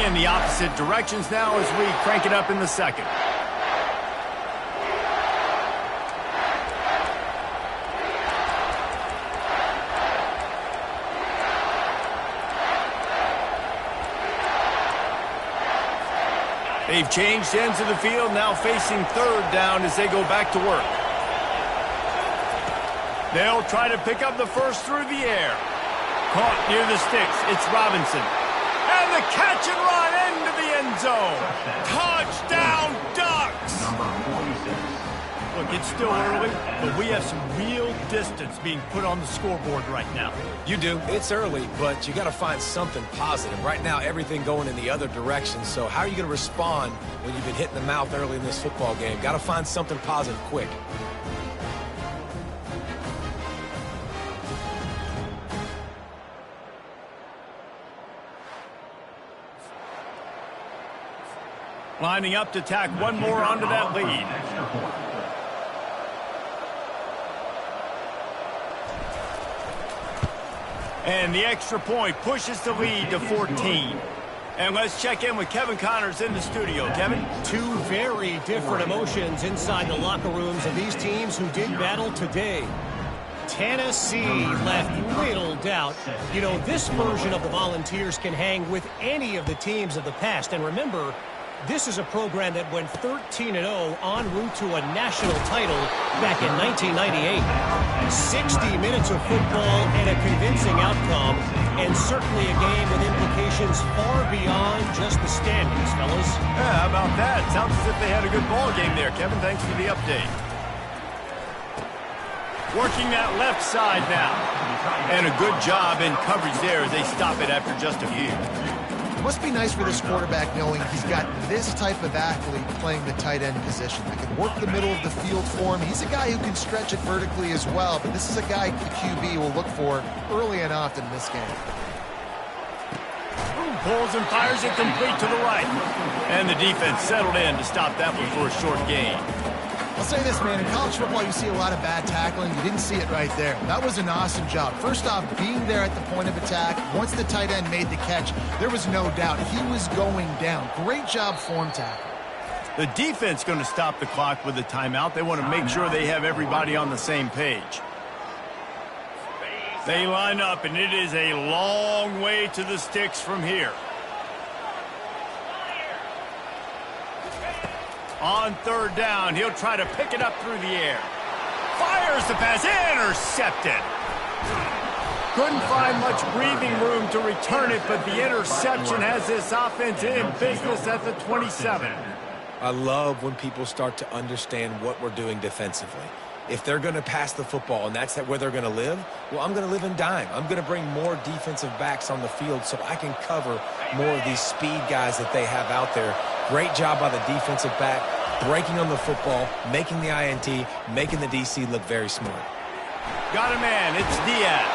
in the opposite directions now as we crank it up in the second. They've changed ends of the field, now facing third down as they go back to work. They'll try to pick up the first through the air. Caught near the sticks. It's Robinson. And the catch and run into the end zone. Touchdown, Ducks! Look, it's still early, but we have some real distance being put on the scoreboard right now. You do. It's early, but you got to find something positive. Right now, everything going in the other direction. So how are you going to respond when you've been hit in the mouth early in this football game? Got to find something positive quick. Lining up to tack one more onto that lead. And the extra point pushes the lead to 14. And let's check in with Kevin Connors in the studio. Kevin? Two very different emotions inside the locker rooms of these teams who did battle today. Tennessee left little doubt. You know, this version of the Volunteers can hang with any of the teams of the past. And remember, this is a program that went 13-0 en route to a national title back in 1998. 60 minutes of football and a convincing outcome, and certainly a game with implications far beyond just the standings, fellas. Yeah, how about that? Sounds as if they had a good ball game there, Kevin. Thanks for the update. Working that left side now. And a good job in coverage there as they stop it after just a few. It must be nice for this quarterback knowing he's got this type of athlete playing the tight end position that can work the middle of the field for him. He's a guy who can stretch it vertically as well, but this is a guy the QB will look for early and often in this game. Pulls and fires it complete to the right. And the defense settled in to stop that one for a short gain. I'll say this, man, in college football you see a lot of bad tackling. You didn't see it right there. That was an awesome job. First off, being there at the point of attack. Once the tight end made the catch, there was no doubt he was going down. Great job form tackle. The defense going to stop the clock with a timeout. They want to make sure they have everybody on the same page. They line up, and it is a long way to the sticks from here. On third down, he'll try to pick it up through the air. Fires the pass, intercepted. Couldn't find much breathing room to return it, but the interception has this offense in business at the 27. I love when people start to understand what we're doing defensively. If they're going to pass the football and that's where they're going to live, well, I'm going to live in dime. I'm going to bring more defensive backs on the field so I can cover more of these speed guys that they have out there. Great job by the defensive back, breaking on the football, making the INT, making the DC look very smart. Got a man, it's Diaz.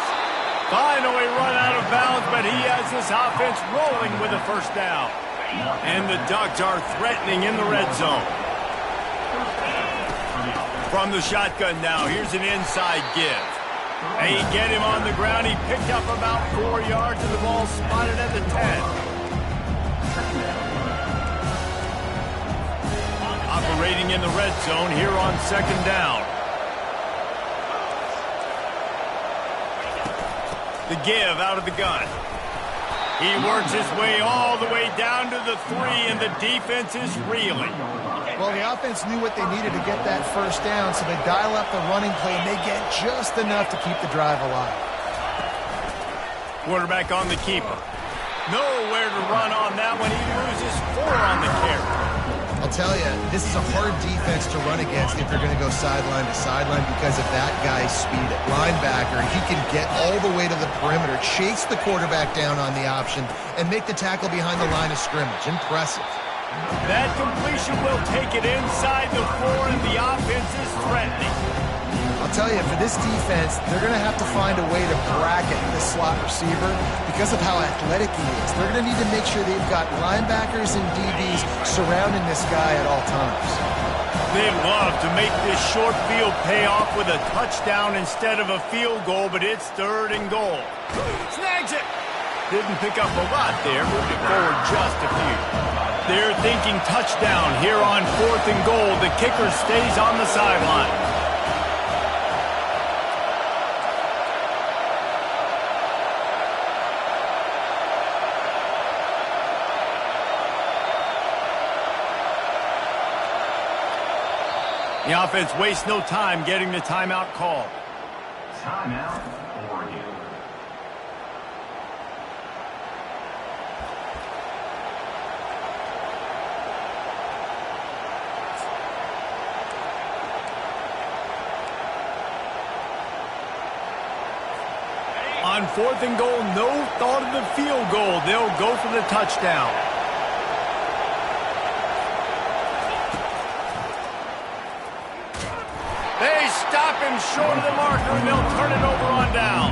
Finally run out of bounds, but he has this offense rolling with a first down. And the Ducks are threatening in the red zone. From the shotgun now, here's an inside give. They get him on the ground. He picked up about 4 yards, and the ball spotted at the 10. Operating in the red zone here on second down. The give out of the gun. He works his way all the way down to the 3, and the defense is reeling. Well, the offense knew what they needed to get that first down, so they dial up the running play, and they get just enough to keep the drive alive. Quarterback on the keeper. Nowhere to run on that one. He loses 4 on the carry. I'll tell you, this is a hard defense to run against if you're going to go sideline to sideline because of that guy's speed at linebacker. He can get all the way to the perimeter, chase the quarterback down on the option, and make the tackle behind the line of scrimmage. Impressive. That completion will take it inside the 4, and the offense is threatening. I'll tell you, for this defense, they're going to have to find a way to bracket the slot receiver because of how athletic he is. They're going to need to make sure they've got linebackers and DBs surrounding this guy at all times. They'd love to make this short field pay off with a touchdown instead of a field goal, but it's 3rd and goal. Snags it. Didn't pick up a lot there, moving forward just a few. They're thinking touchdown here on 4th and goal. The kicker stays on the sideline. The offense wastes no time getting the timeout called. Timeout, Oregon. On 4th and goal, no thought of the field goal. They'll go for the touchdown. They stop him short of the marker, and they'll turn it over on down.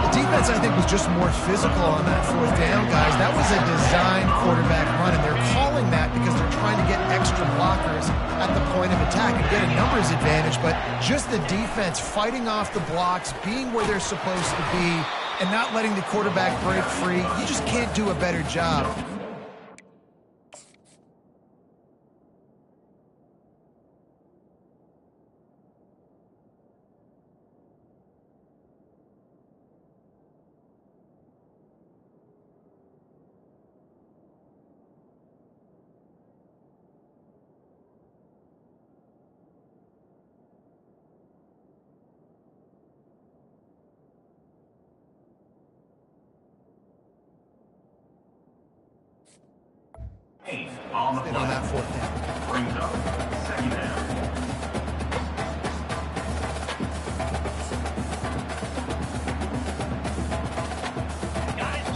The defense, I think, was just more physical on that 4th down, guys. That was a designed quarterback run, and they're calling that because they're trying to get extra blockers at the point of attack and get a numbers advantage, but just the defense fighting off the blocks, being where they're supposed to be, and not letting the quarterback break free. You just can't do a better job. On the On play. that 4th down. Brings up 2nd down.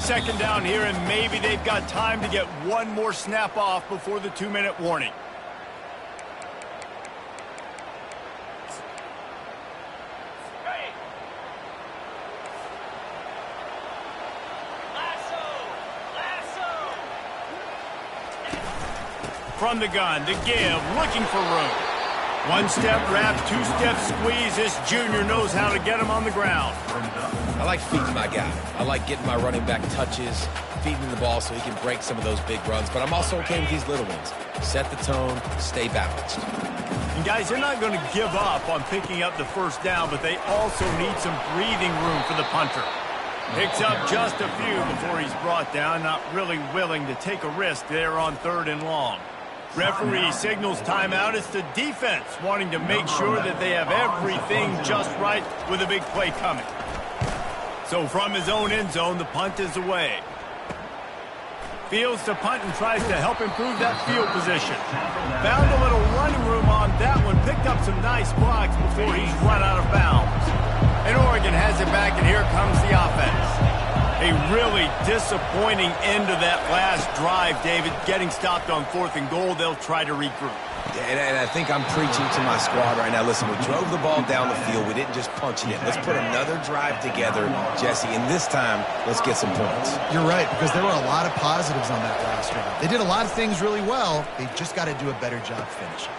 Second down here, and maybe they've got time to get one more snap off before the 2-minute warning. From the gun, to give, looking for room. One-step wrap, two-step squeeze. This junior knows how to get him on the ground. I like feeding my guy. I like getting my running back touches, feeding him the ball so he can break some of those big runs. But I'm also okay with these little ones. Set the tone, stay balanced. And guys, they're not going to give up on picking up the first down, but they also need some breathing room for the punter. Picks up just a few before he's brought down, not really willing to take a risk there on 3rd and long. Referee signals timeout. It's the defense wanting to make sure that they have everything just right with a big play coming. So from his own end zone, the punt is away. Fields to punt and tries to help improve that field position. Found a little running room on that one. Picked up some nice blocks before he's run out of bounds. And Oregon has it back, and here comes the offense. A really disappointing end of that last drive, David. Getting stopped on 4th and goal, they'll try to regroup. And I think I'm preaching to my squad right now. Listen, we drove the ball down the field. We didn't just punch it in. Let's put another drive together, Jesse, and this time, let's get some points. You're right, because there were a lot of positives on that last drive. They did a lot of things really well. They've just got to do a better job finishing.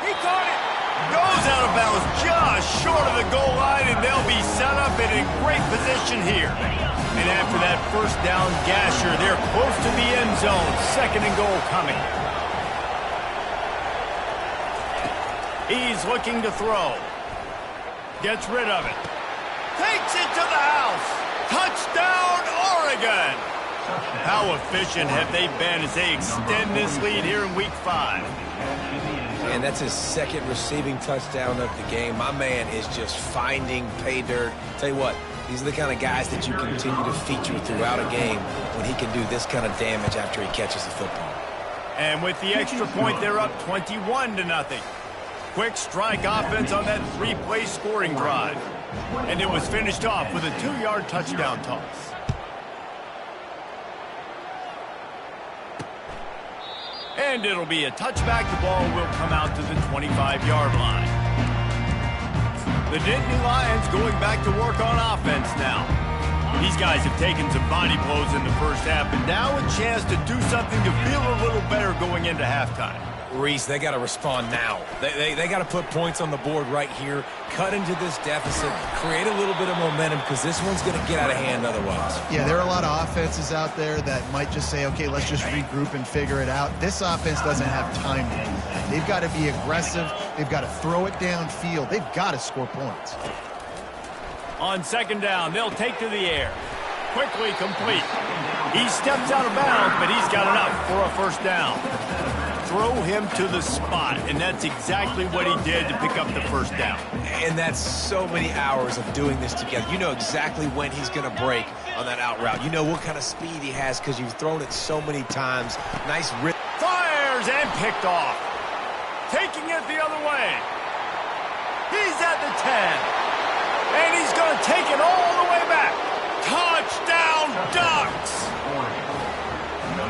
He caught it! Goes out of bounds just short of the goal line, and they'll be set up in a great position here. And after that first down gasher, they're close to the end zone. 2nd and goal coming. He's looking to throw. Gets rid of it. Takes it to the house. Touchdown, Oregon! How efficient have they been as they extend this lead here in Week 5? And that's his 2nd receiving touchdown of the game. My man is just finding pay dirt. Tell you what, these are the kind of guys that you continue to feature throughout a game when he can do this kind of damage after he catches the football. And with the extra point, they're up 21-0. Quick strike offense on that 3-play scoring drive. And it was finished off with a 2-yard touchdown toss. And it'll be a touchback. The ball will come out to the 25-yard line. The Nittany Lions going back to work on offense now. These guys have taken some body blows in the first half, and now a chance to do something to feel a little better going into halftime. Reese, they got to respond now. They got to put points on the board right here, cut into this deficit, create a little bit of momentum because this one's going to get out of hand otherwise. Yeah, there are a lot of offenses out there that might just say, okay, let's just regroup and figure it out. This offense doesn't have time to do that. They've got to be aggressive. They've got to throw it downfield. They've got to score points. On second down, they'll take to the air. Quickly complete. He steps out of bounds, but he's got enough for a first down. Throw him to the spot, and that's exactly what he did to pick up the first down. And that's so many hours of doing this together. You know exactly when he's going to break on that out route. You know what kind of speed he has because you've thrown it so many times. Nice rip. Fires and picked off. Taking it the other way. He's at the 10. And he's going to take it all the way back. Touchdown, Ducks!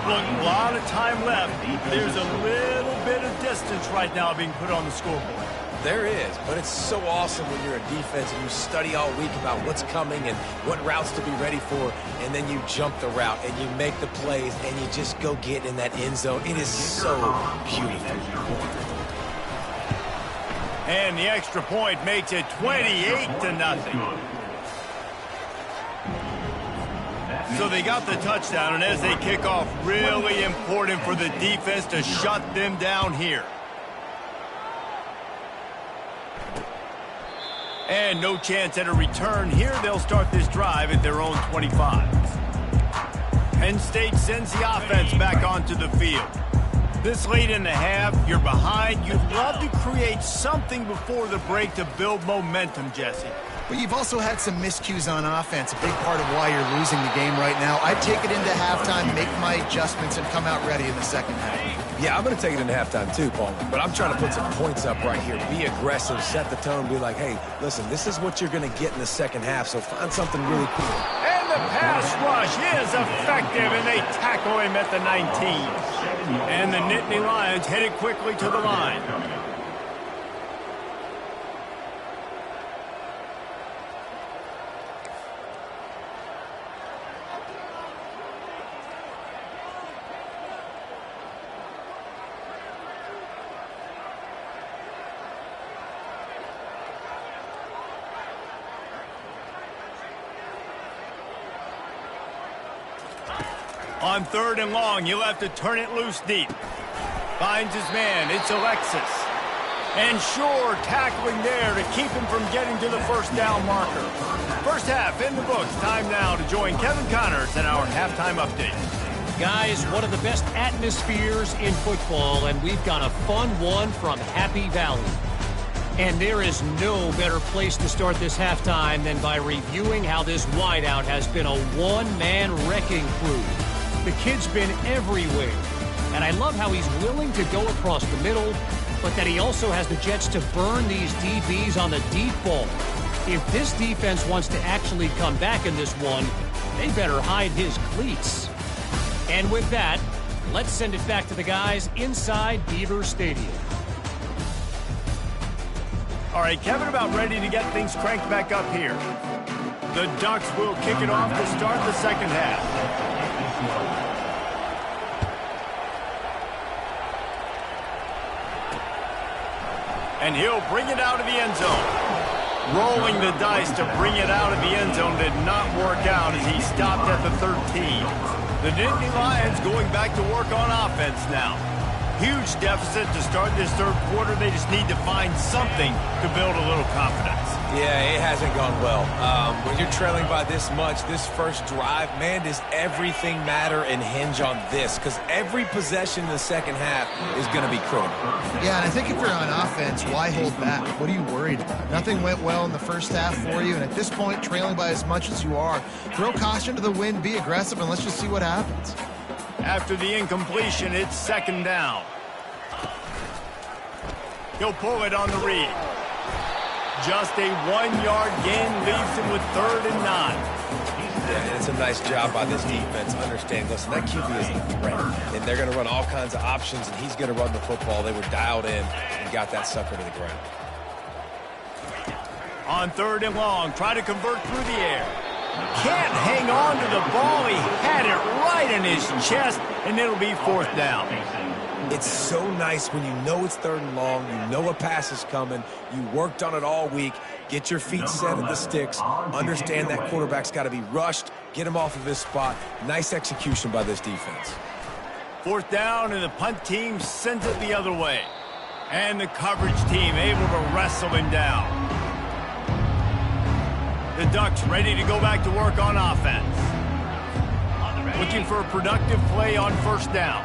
Look, a lot of time left. There's a little bit of distance right now being put on the scoreboard. There is, but it's so awesome when you're a defense and you study all week about what's coming and what routes to be ready for, and then you jump the route and you make the plays and you just go get in that end zone. It is so beautiful. And the extra point makes it 28-0. So they got the touchdown, and as they kick off, really important for the defense to shut them down here. And no chance at a return here. They'll start this drive at their own 25. Penn State sends the offense back onto the field. This late in the half, you're behind. You'd love to create something before the break to build momentum, Jesse. But you've also had some miscues on offense, a big part of why you're losing the game right now. I'd take it into halftime, make my adjustments, and come out ready in the second half. Yeah, I'm going to take it into halftime too, Paul. But I'm trying to put some points up right here. Be aggressive, set the tone, be like, hey, listen, this is what you're going to get in the second half, so find something really cool. And the pass rush is effective, and they tackle him at the 19. And the Nittany Lions headed quickly to the line. On third and long, you'll have to turn it loose deep. Finds his man. It's Alexis. And Shore tackling there to keep him from getting to the first down marker. First half in the books. Time now to join Kevin Connors in our halftime update. Guys, one of the best atmospheres in football, and we've got a fun one from Happy Valley. And there is no better place to start this halftime than by reviewing how this wideout has been a one-man wrecking crew. The kid's been everywhere, and I love how he's willing to go across the middle, but that he also has the jets to burn these DBs on the deep ball. If this defense wants to actually come back in this one, they better hide his cleats. And with that, let's send it back to the guys inside Beaver Stadium. All right, Kevin, about ready to get things cranked back up here. The Ducks will kick it off to start the second half. And he'll bring it out of the end zone. Rolling the dice to bring it out of the end zone did not work out as he stopped at the 13. The Nittany Lions going back to work on offense now. Huge deficit to start this third quarter. They just need to find something to build a little confidence. Yeah, it hasn't gone well. When you're trailing by this much, this first drive, man, does everything matter and hinge on this? Because every possession in the second half is going to be critical. Yeah, and I think if you're on offense, why hold back? What are you worried about? Nothing went well in the first half for you, and at this point, trailing by as much as you are, throw caution to the wind, be aggressive, and let's just see what happens. After the incompletion, it's second down. He'll pull it on the read. Just a 1-yard gain leaves him with 3rd and 9. Yeah, and it's a nice job by this defense. Understand, listen, that QB is a threat, and they're going to run all kinds of options, and he's going to run the football. They were dialed in and got that sucker to the ground. On 3rd and long, try to convert through the air. Can't hang on to the ball. He had it right in his chest, and it'll be 4th down. It's so nice when you know it's 3rd and long, you know a pass is coming, you worked on it all week, get your feet set at the sticks, understand that quarterback's got to be rushed, get him off of his spot. Nice execution by this defense. 4th down, and the punt team sends it the other way. And the coverage team able to wrestle him down. The Ducks ready to go back to work on offense. Looking for a productive play on 1st down.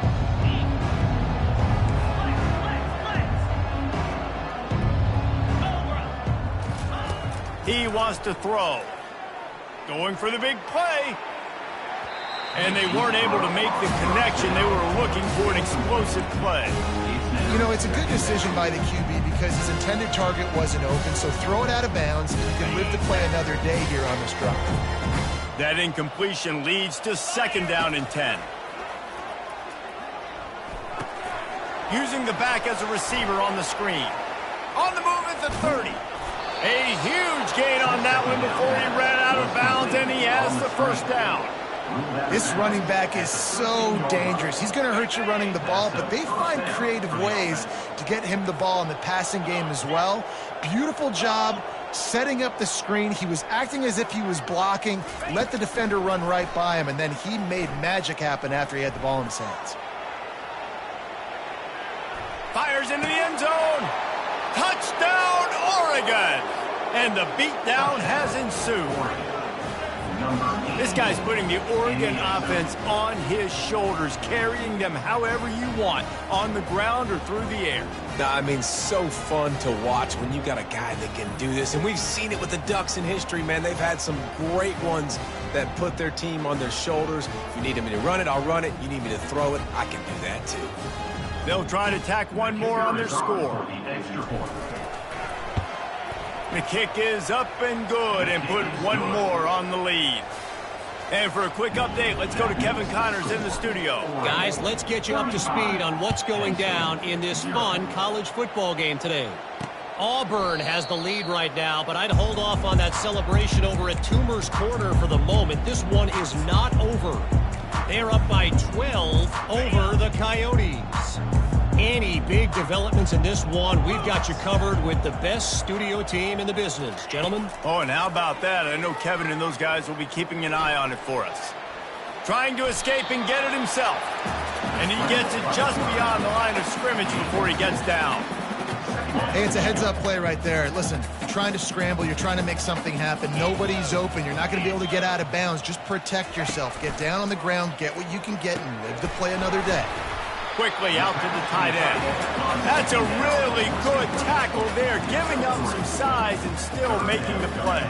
He wants to throw. Going for the big play. And they weren't able to make the connection. They were looking for an explosive play. You know, it's a good decision by the QB because his intended target wasn't open, so throw it out of bounds, and you can live to play another day here on this drive. That incompletion leads to 2nd down and 10. Using the back as a receiver on the screen. On the move at the 30. A huge gain on that one before he ran out of bounds, and he has the 1st down. This running back is so dangerous. He's going to hurt you running the ball, but they find creative ways to get him the ball in the passing game as well. Beautiful job setting up the screen. He was acting as if he was blocking, let the defender run right by him, and then he made magic happen after he had the ball in his hands. Fires into the end zone. Touchdown, Oregon! And the beatdown has ensued. This guy's putting the Oregon offense on his shoulders, carrying them however you want, on the ground or through the air. I mean, so fun to watch when you got a guy that can do this. And we've seen it with the Ducks in history, man. They've had some great ones that put their team on their shoulders. If you need me to run it, I'll run it. You need me to throw it, I can do that too. They'll try to tack one more on their score. The kick is up and good and put one more on the lead. And for a quick update, let's go to Kevin Connors in the studio. Guys, let's get you up to speed on what's going down in this fun college football game today. Auburn has the lead right now, but I'd hold off on that celebration over at Toomer's Corner for the moment. This one is not over. They're up by 12 over the Coyotes. Any big developments in this one, we've got you covered with the best studio team in the business. Gentlemen? Oh, and how about that? I know Kevin and those guys will be keeping an eye on it for us. Trying to escape and get it himself. And he gets it just beyond the line of scrimmage before he gets down. Hey, it's a heads-up play right there. Listen, you're trying to scramble. You're trying to make something happen. Nobody's open. You're not going to be able to get out of bounds. Just protect yourself. Get down on the ground. Get what you can get and live to play another day. Quickly out to the tight end. That's a really good tackle there, giving up some size and still making the play.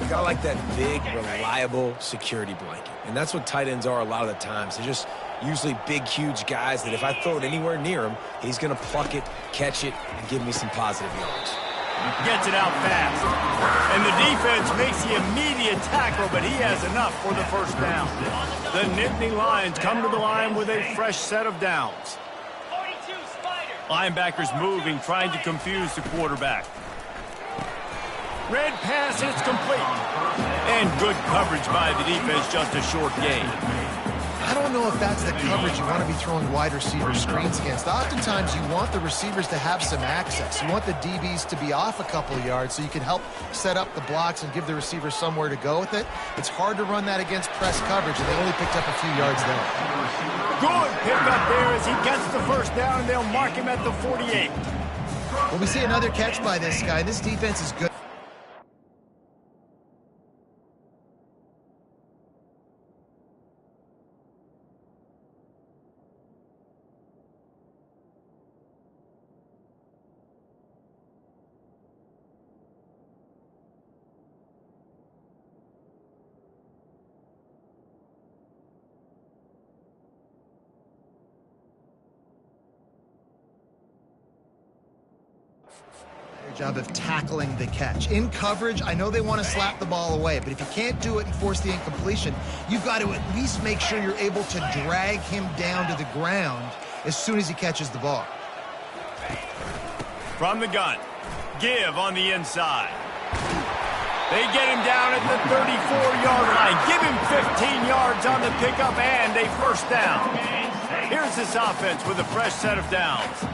You got like that big, reliable security blanket. And that's what tight ends are a lot of the times. They're just usually big, huge guys that if I throw it anywhere near him, he's going to pluck it, catch it, and give me some positive yards. Gets it out fast. And the defense makes the immediate tackle, but he has enough for the 1st down. The Nittany Lions come to the line with a fresh set of downs. Linebackers moving, trying to confuse the quarterback. Red pass, and it's complete. And good coverage by the defense, just a short gain. I don't know if that's the coverage you want to be throwing wide receiver screens against. Oftentimes, you want the receivers to have some access. You want the DBs to be off a couple of yards so you can help set up the blocks and give the receiver somewhere to go with it. It's hard to run that against press coverage, and they only picked up a few yards there. Good pickup there as he gets the 1st down, and they'll mark him at the 48. Well, we see another catch by this guy. This defense is good. Job of tackling the catch. In coverage, I know they want to slap the ball away, but if you can't do it and force the incompletion, you've got to at least make sure you're able to drag him down to the ground as soon as he catches the ball. From the gun, give on the inside. They get him down at the 34-yard line. Give him 15 yards on the pickup and a first down. Here's this offense with a fresh set of downs.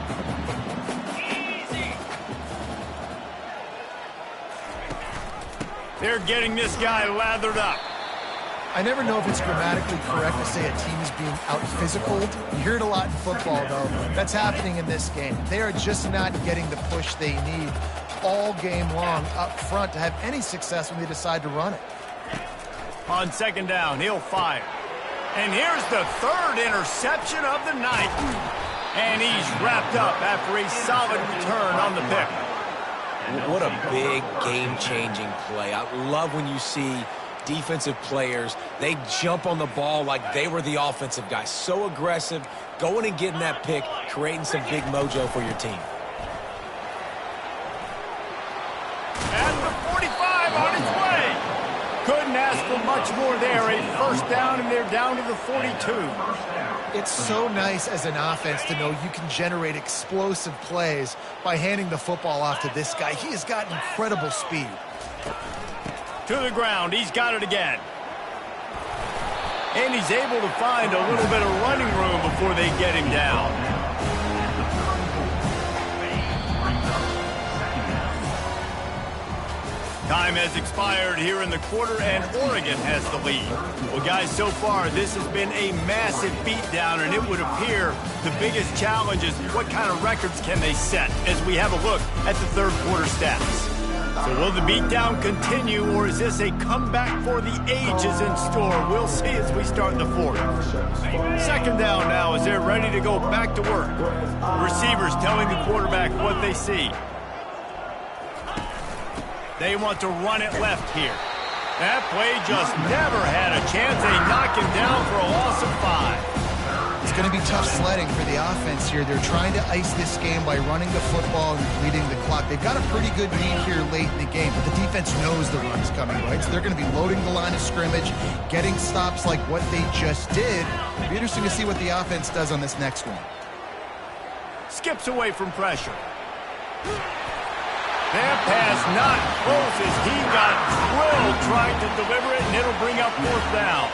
They're getting this guy lathered up. I never know if it's grammatically correct to say a team is being out-physicaled. You hear it a lot in football, though. That's happening in this game. They are just not getting the push they need all game long up front to have any success when they decide to run it. On second down, he'll fire. And here's the third interception of the night. And he's wrapped up after a solid return on the pick. What a big game-changing play. I love when you see defensive players, they jump on the ball like they were the offensive guy. So aggressive, going and getting that pick, creating some big mojo for your team. At the 45 on its way. Couldn't ask for much more there. A first down, and they're down to the 42. It's so nice as an offense to know you can generate explosive plays by handing the football off to this guy. He has got incredible speed. To the ground, he's got it again. And he's able to find a little bit of running room before they get him down. Time has expired here in the quarter, and Oregon has the lead. Well, guys, so far, this has been a massive beatdown, and it would appear the biggest challenge is what kind of records can they set as we have a look at the third quarter stats. So will the beatdown continue, or is this a comeback for the ages in store? We'll see as we start the fourth. Second down now as they're ready to go back to work. Receivers telling the quarterback what they see. They want to run it left here. That play just never had a chance. They knock him down for a loss of 5. It's going to be tough sledding for the offense here. They're trying to ice this game by running the football and leading the clock. They've got a pretty good lead here late in the game, but the defense knows the run is coming, right? So they're going to be loading the line of scrimmage, getting stops like what they just did. It'll be interesting to see what the offense does on this next one. Skips away from pressure. That pass not close as he got drilled trying to deliver it, and it'll bring up fourth down.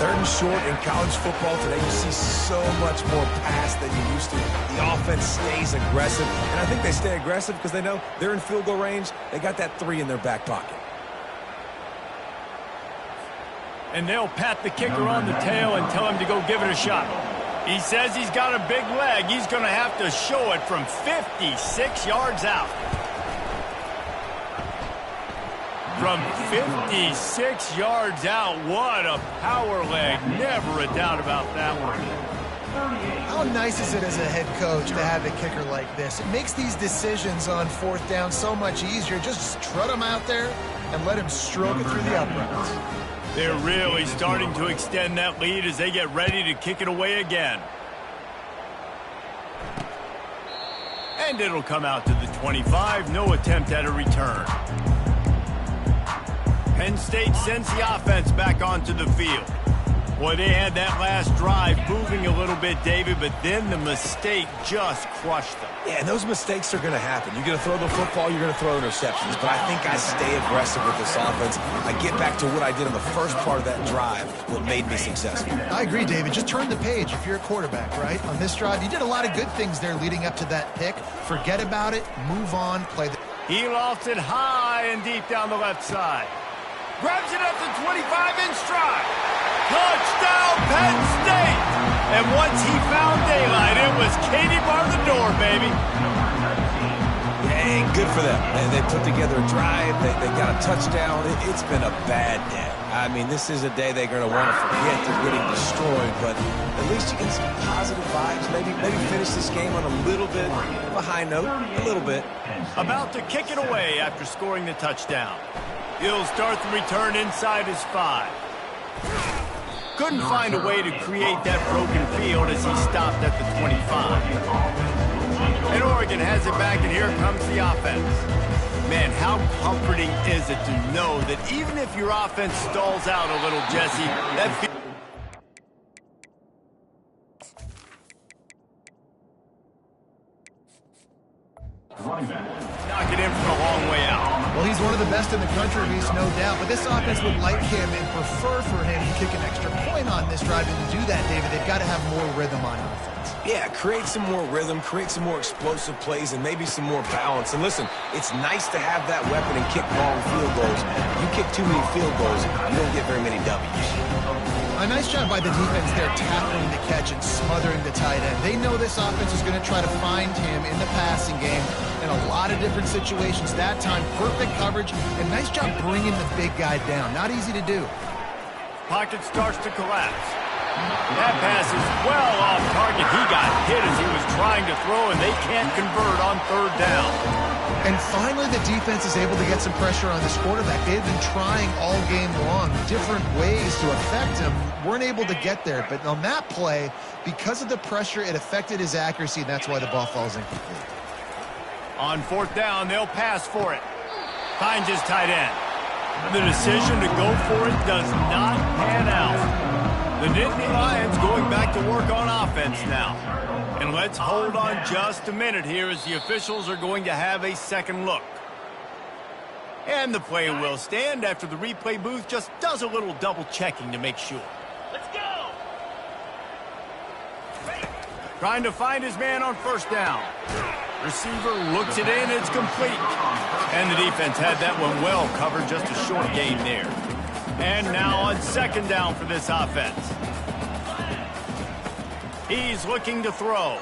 Third and short in college football today, you see so much more pass than you used to. The offense stays aggressive, and I think they stay aggressive because they know they're in field goal range. They got that 3 in their back pocket. And they'll pat the kicker on the tail and tell him to go give it a shot. He says he's got a big leg. He's going to have to show it from 56 yards out. From 56 yards out, what a power leg. Never a doubt about that one. How nice is it as a head coach to have a kicker like this? It makes these decisions on fourth down so much easier. Just trot him out there and let him stroke it through the uprights. They're really starting to extend that lead as they get ready to kick it away again. And it'll come out to the 25. No attempt at a return. Penn State sends the offense back onto the field. Boy, they had that last drive moving a little bit, David, but then the mistake just crushed them. Yeah, and those mistakes are going to happen. You're going to throw the football, you're going to throw interceptions. But I think I stay aggressive with this offense. I get back to what I did in the first part of that drive, what made me successful. I agree, David. Just turn the page if you're a quarterback, right? On this drive, you did a lot of good things there leading up to that pick. Forget about it, move on, play the... He lofts it high and deep down the left side. Grabs it at the 25 in stride. Touchdown, Penn State! And once he found daylight, it was Katie bar the door, baby. Hey, good for them. They put together a drive. They got a touchdown. It's been a bad day. I mean, this is a day they're going to want to forget. They're getting destroyed, but at least you get some positive vibes. Maybe finish this game on a little bit of a high note, a little bit. About to kick it away after scoring the touchdown. He'll start the return inside his 5. Couldn't find a way to create that broken field as he stopped at the 25. And Oregon has it back, and here comes the offense. Man, how comforting is it to know that even if your offense stalls out a little, Jesse, that knock it in from a long way out. Well, he's one of the best in the country, Reese, no doubt. But this offense would like him and prefer for him to kick an extra point on this drive. And to do that, David, they've got to have more rhythm on offense. Yeah, create some more rhythm, create some more explosive plays, and maybe some more balance. And listen, it's nice to have that weapon and kick long field goals. You kick too many field goals, you don't get very many W's. A nice job by the defense there, tackling the catch and smothering the tight end. They know this offense is going to try to find him in the passing game in a lot of different situations. That time, perfect coverage, and nice job bringing the big guy down. Not easy to do. Pocket starts to collapse. That pass is well off target. He got hit as he was trying to throw, and they can't convert on third down. And finally, the defense is able to get some pressure on this quarterback. They've been trying all game long different ways to affect him. Weren't able to get there. But on that play, because of the pressure, it affected his accuracy, and that's why the ball falls incomplete. On fourth down, they'll pass for it. Finds his tight end. The decision to go for it does not pan out. The Nittany Lions going back to work on offense now. And let's hold on just a minute here as the officials are going to have a second look. And the play will stand after the replay booth just does a little double checking to make sure. Let's go! Trying to find his man on first down. Receiver looks it in, it's complete. And the defense had that one well covered, just a short gain there. And now on second down for this offense. He's looking to throw.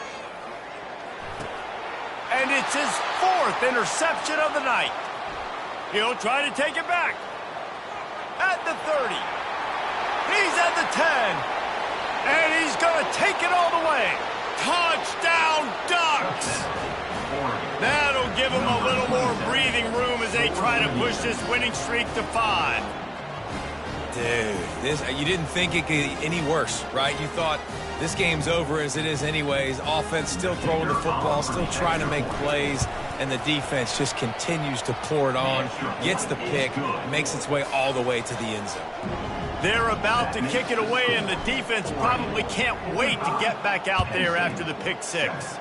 And it's his fourth interception of the night. He'll try to take it back. At the 30. He's at the 10. And he's going to take it all the way. Touchdown, Ducks! That'll give them a little more breathing room as they try to push this winning streak to 5. Dude, you didn't think it could get any worse, right? You thought this game's over as it is anyways. Offense still throwing the football, still trying to make plays, and the defense just continues to pour it on, gets the pick, makes its way all the way to the end zone. They're about to kick it away, and the defense probably can't wait to get back out there after the pick six.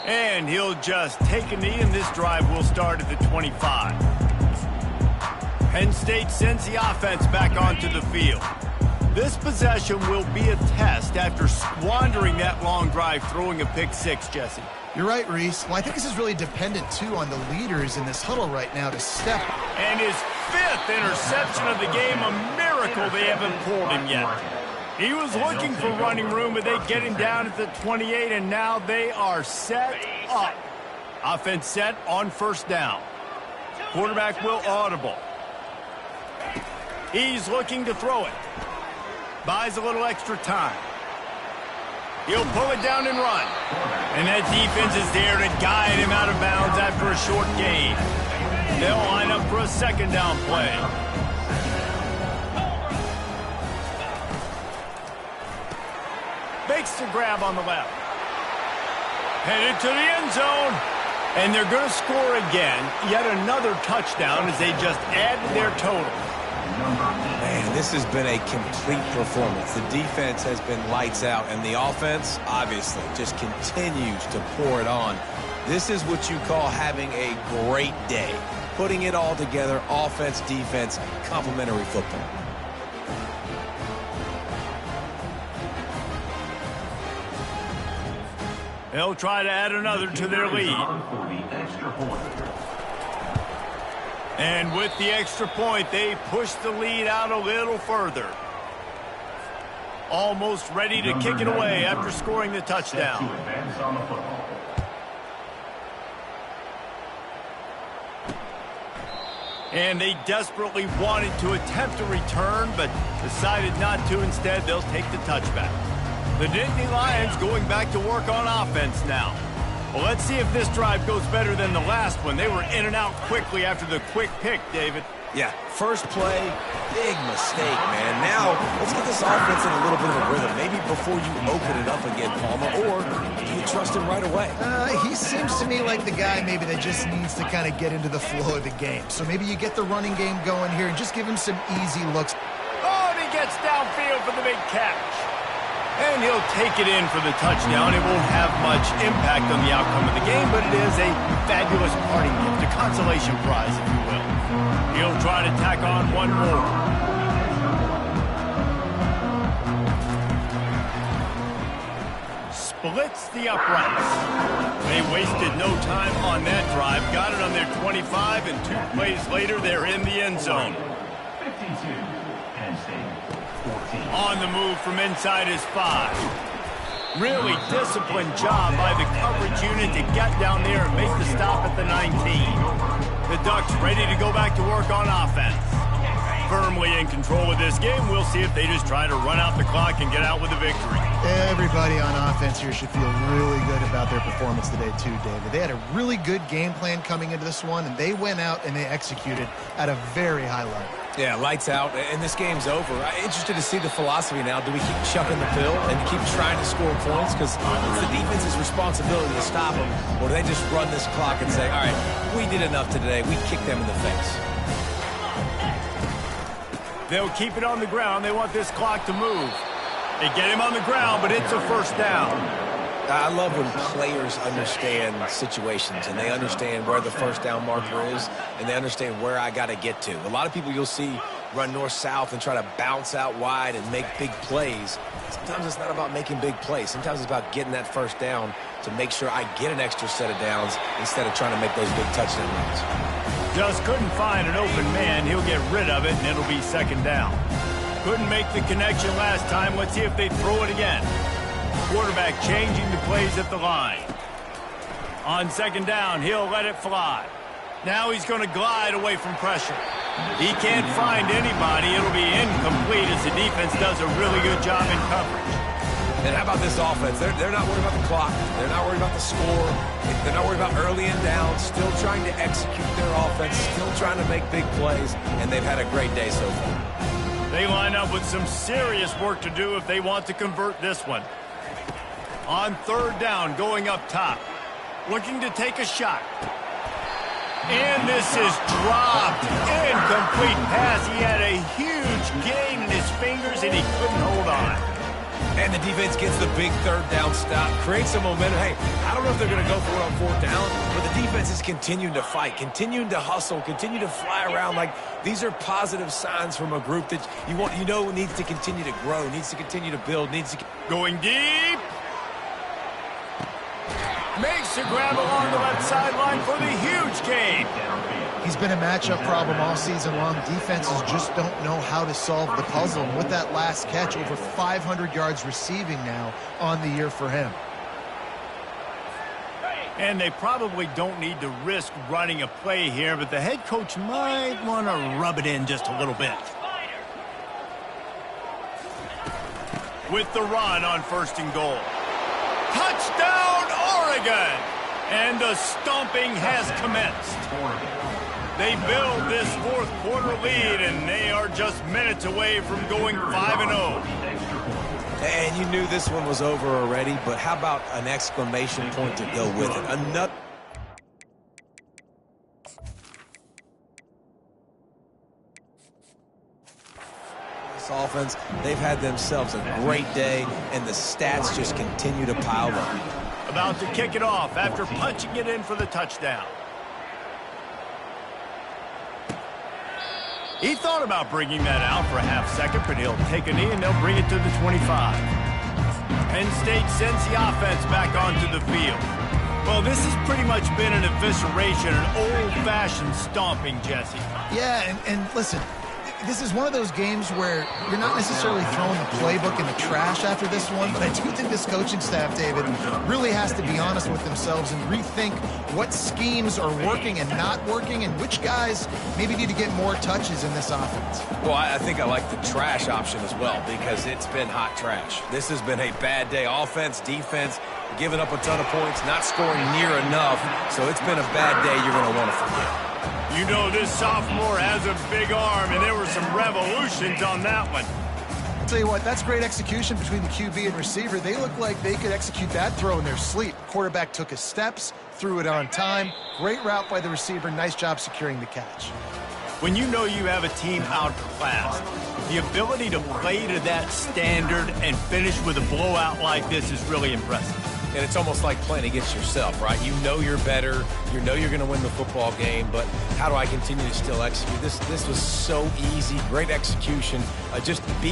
And he'll just take a knee, and this drive will start at the 25. Penn State sends the offense back onto the field. This possession will be a test after squandering that long drive throwing a pick six, Jesse. You're right, Reese. Well, I think this is really dependent, too, on the leaders in this huddle right now to step up. And his fifth interception of the game, a miracle they haven't pulled him yet. He was looking for running room, but they get him down at the 28, and now they are set up. Offense set on first down. Quarterback will audible. He's looking to throw it. Buys a little extra time. He'll pull it down and run. And that defense is there to guide him out of bounds after a short gain. They'll line up for a second down play. Makes the grab on the left. Headed to the end zone. And they're going to score again. Yet another touchdown as they just added their total. Man, this has been a complete performance. The defense has been lights out, and the offense, obviously, just continues to pour it on. This is what you call having a great day. Putting it all together, offense, defense, complementary football. They'll try to add another to their lead. And with the extra point, they push the lead out a little further. Almost ready to kick it away after scoring the touchdown. And they desperately wanted to attempt a return, but decided not to. Instead, they'll take the touchback. The Nittany Lions going back to work on offense now. Well, let's see if this drive goes better than the last one. They were in and out quickly after the quick pick, David. Yeah, first play, big mistake, man. Now, let's get this offense in a little bit of a rhythm. Maybe before you open it up again, Palmer, or do you trust him right away? He seems to me like the guy maybe that just needs to kind of get into the flow of the game. So maybe you get the running game going here and just give him some easy looks. Oh, and he gets downfield for the big catch. And he'll take it in for the touchdown. It won't have much impact on the outcome of the game, but it is a fabulous parting gift, a consolation prize, if you will. He'll try to tack on one more. Splits the uprights. They wasted no time on that drive. Got it on their 25, and 2 plays later, they're in the end zone. 52, Penn State, 14. On the move from inside his 5. Really disciplined job by the coverage unit to get down there and make the stop at the 19. The Ducks ready to go back to work on offense. Firmly in control of this game. We'll see if they just try to run out the clock and get out with a victory. Everybody on offense here should feel really good about their performance today too, David. They had a really good game plan coming into this one, and they went out and they executed at a very high level. Yeah, lights out, and this game's over. I'm interested to see the philosophy now. Do we keep chucking the pill and keep trying to score points? Because it's the defense's responsibility to stop them. Or do they just run this clock and say, all right, we did enough today. We kicked them in the face. They'll keep it on the ground. They want this clock to move. They get him on the ground, but it's a first down. I love when players understand situations and they understand where the first down marker is and they understand where I got to get to. A lot of people you'll see run north-south and try to bounce out wide and make big plays. Sometimes it's not about making big plays. Sometimes it's about getting that first down to make sure I get an extra set of downs instead of trying to make those big touchdown runs. Just couldn't find an open man. He'll get rid of it, and it'll be second down. Couldn't make the connection last time. Let's see if they throw it again. Quarterback changing the plays at the line. On second down, he'll let it fly. Now he's going to glide away from pressure. He can't find anybody. It'll be incomplete as the defense does a really good job in coverage. And how about this offense? They're not worried about the clock. They're not worried about the score. They're not worried about early and down. Still trying to execute their offense. Still trying to make big plays. And they've had a great day so far. They line up with some serious work to do if they want to convert this one. On third down, going up top. Looking to take a shot. And this is dropped. Incomplete pass. He had a huge gain in his fingers, and he couldn't hold on. And the defense gets the big third down stop, creates some momentum. Hey, I don't know if they're going to go for it on fourth down, but the defense is continuing to fight, continuing to hustle, continue to fly around. Like, these are positive signs from a group that you know needs to continue to grow, needs to continue to build, needs to... Going deep. Makes a grab along the left sideline for the huge gain. He's been a matchup problem all season long. Defenses just don't know how to solve the puzzle. And with that last catch, over 500 yards receiving now on the year for him. And they probably don't need to risk running a play here, but the head coach might want to rub it in just a little bit. With the run on first and goal. Touchdown, Oregon! And the stomping has commenced. They build this fourth quarter lead, and they are just minutes away from going 5-0. And you knew this one was over already, but how about an exclamation point to go with it? Another... This offense, they've had themselves a great day, and the stats just continue to pile up. About to kick it off after punching it in for the touchdown. He thought about bringing that out for a half second, but he'll take a knee and they'll bring it to the 25. Penn State sends the offense back onto the field. Well, this has pretty much been an evisceration, an old-fashioned stomping, Jesse. Yeah, and listen, this is one of those games where you're not necessarily throwing the playbook in the trash after this one, but I do think this coaching staff, David, really has to be honest with themselves and rethink what schemes are working and not working and which guys maybe need to get more touches in this offense. Well, I think I like the trash option as well because it's been hot trash. This has been a bad day. Offense, defense, giving up a ton of points, not scoring near enough. So it's been a bad day you're going to want to forget. You know this sophomore has a big arm, and there were some revolutions on that one. I'll tell you what, that's great execution between the QB and receiver. They look like they could execute that throw in their sleep. Quarterback took his steps, threw it on time. Great route by the receiver. Nice job securing the catch. When you know you have a team outclassed, The ability to play to that standard and finish with a blowout like this is really impressive. And it's almost like playing against yourself, right? You know you're better. You know you're going to win the football game, but how do I continue to still execute? This was so easy. Great execution. Just beat